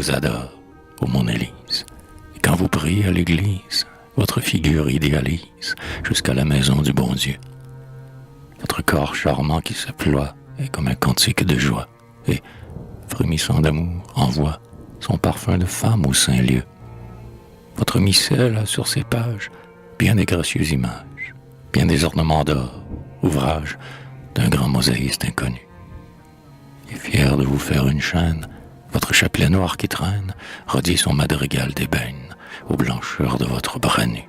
vous adore, ô mon Élise, et quand vous priez à l'église, votre figure idéalise jusqu'à la maison du bon Dieu. Votre corps charmant qui se ploie est comme un cantique de joie, et, frémissant d'amour, envoie son parfum de femme au saint lieu. Votre missel a sur ses pages bien des gracieuses images, bien des ornements d'or, ouvrage d'un grand mosaïste inconnu. Et fier de vous faire une chaîne, votre chapelet noir qui traîne redit son madrigal d'ébène aux blancheurs de votre bras nu.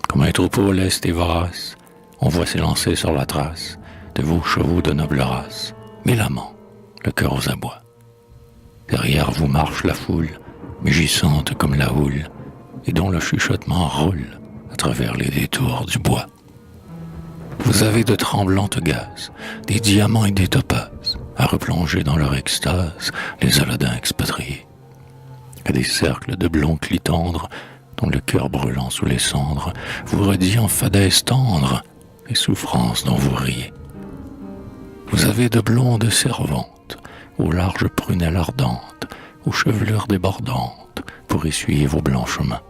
Comme un troupeau leste et vorace, on voit s'élancer sur la trace de vos chevaux de noble race, mille amants, le cœur aux abois. Derrière vous marche la foule, mugissante comme la houle, et dont le chuchotement roule à travers les détours du bois. Vous avez de tremblantes gazes, des diamants et des topazes, à replonger dans leur extase les Aladins expatriés. Et des cercles de blonds clitandres, dont le cœur brûlant sous les cendres vous redit en fadaise tendre les souffrances dont vous riez. Vous avez de blondes servantes, aux larges prunelles ardentes, aux chevelures débordantes, pour essuyer vos blanchements.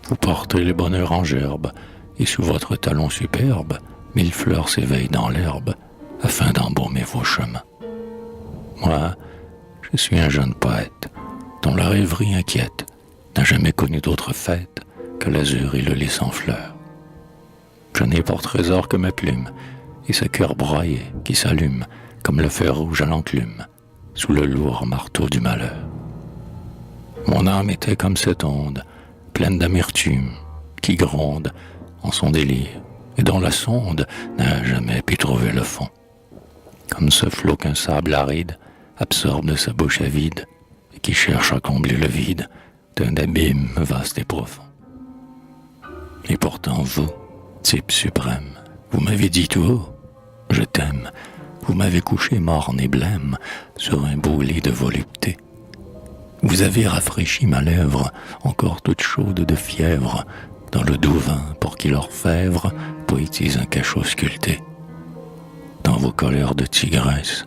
Vous portez les bonheurs en gerbe, et sous votre talon superbe, 1000 fleurs s'éveillent dans l'herbe, afin d'embaumer vos chemins. Moi, je suis un jeune poète, dont la rêverie inquiète n'a jamais connu d'autre fête que l'azur et le lys en fleurs. Je n'ai pour trésor que ma plume, et ce cœur broyé qui s'allume comme le feu rouge à l'enclume, sous le lourd marteau du malheur. Mon âme était comme cette onde, pleine d'amertume, qui gronde en son délire, et dont la sonde n'a jamais pu trouver le fond. Comme ce flot qu'un sable aride absorbe de sa bouche avide, et qui cherche à combler le vide d'un abîme vaste et profond. Et pourtant vous, type suprême, vous m'avez dit tout haut, je t'aime, vous m'avez couché morne et blême sur un beau lit de volupté. Vous avez rafraîchi ma lèvre, encore toute chaude de fièvre, dans le doux vin pour qui l'orfèvre poétise un cachot sculpté. Dans vos colères de tigresse,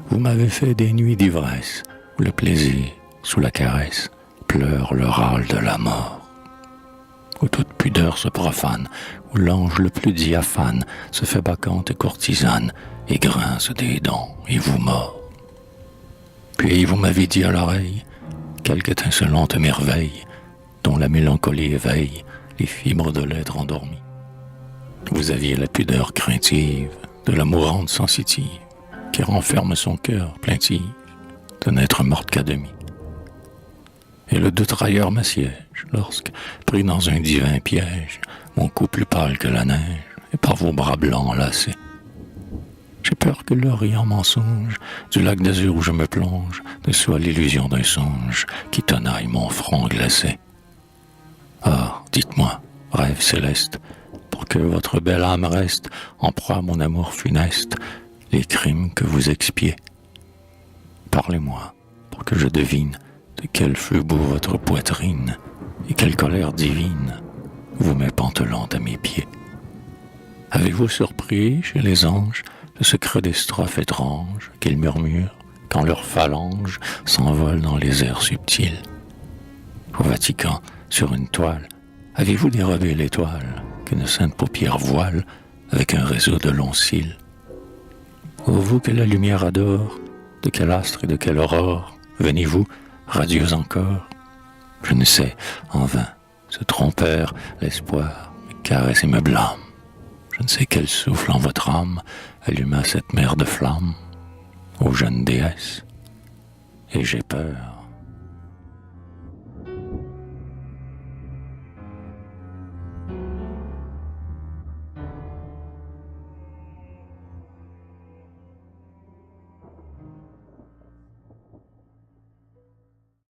vous m'avez fait des nuits d'ivresse, où le plaisir, sous la caresse, pleure le râle de la mort. Où toute pudeur se profane, où l'ange le plus diaphane se fait bacchante et courtisane, et grince des dents, et vous mord. Puis vous m'avez dit à l'oreille quelque étincelante merveille, dont la mélancolie éveille les fibres de l'être endormi. Vous aviez la pudeur craintive de la mourante sensitive, qui renferme son cœur plaintif de n'être morte qu'à demi. Et le doute railleur m'assiège, lorsque, pris dans un divin piège, mon cou plus pâle que la neige, et par vos bras blancs enlacés. J'ai peur que l'orient mensonge du lac d'azur où je me plonge ne soit l'illusion d'un songe qui tenaille mon front glacé. Ah, dites-moi, rêve céleste, pour que votre belle âme reste en proie à mon amour funeste, les crimes que vous expiez. Parlez-moi, pour que je devine de quel feu bout votre poitrine et quelle colère divine vous met pantelante à mes pieds. Avez-vous surpris chez les anges le secret des strophes étranges qu'ils murmurent quand leurs phalanges s'envolent dans les airs subtils? Au Vatican, sur une toile, avez-vous dérobé l'étoile qu'une sainte paupière voile avec un réseau de longs cils? Ô vous que la lumière adore, de quel astre et de quelle aurore venez-vous, radieuse encore? Je ne sais, en vain, se trompèrent l'espoir, me caresse et me blâme. Je ne sais quel souffle en votre âme alluma cette mer de flammes, ô jeune déesse, et j'ai peur